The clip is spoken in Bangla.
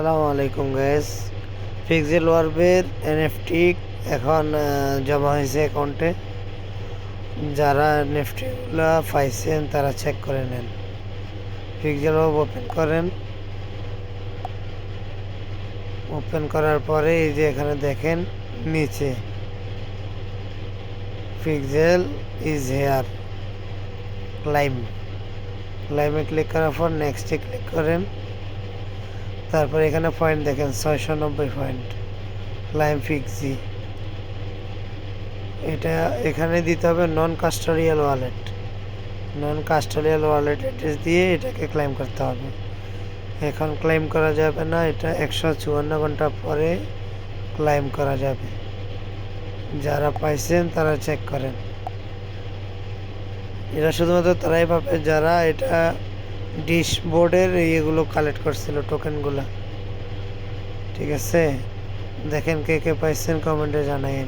আসসালামু আলাইকুম গাইস। পিক্সেল ওয়ার্বের এনএফটি এখন জমা হয়েছে অ্যাকাউন্টে। যারা এনএফটিগুলো পাইছেন তারা চেক করে নেন। পিক্সেল ওয়ার্ব ওপেন করেন। ওপেন করার পরে এই যে এখানে দেখেন নিচে পিক্সেল ইজ হেয়ার ক্লাইমে ক্লিক করার পর নেক্সটে ক্লিক করেন। তারপর এখানে পয়েন্ট দেখেন 690 পয়েন্ট ক্লাইম পিক্সি। এটা এখানে দিতে হবে নন কাস্টোডিয়াল ওয়ালেট অ্যাড্রেস দিয়ে এটাকে ক্লেম করতে হবে। এখন ক্লেম করা যাবে না, এটা 154 ঘন্টা পরে ক্লেম করা যাবে। যারা পাইছেন তারা চেক করেন। এটা শুধুমাত্র তারাই পাবে যারা এটা ডিশ বোর্ডের ইয়েগুলো কালেক্ট করছিল, টোকেনগুলো। ঠিক আছে, দেখেন কে কে পাইছেন কমেন্টে জানাইন।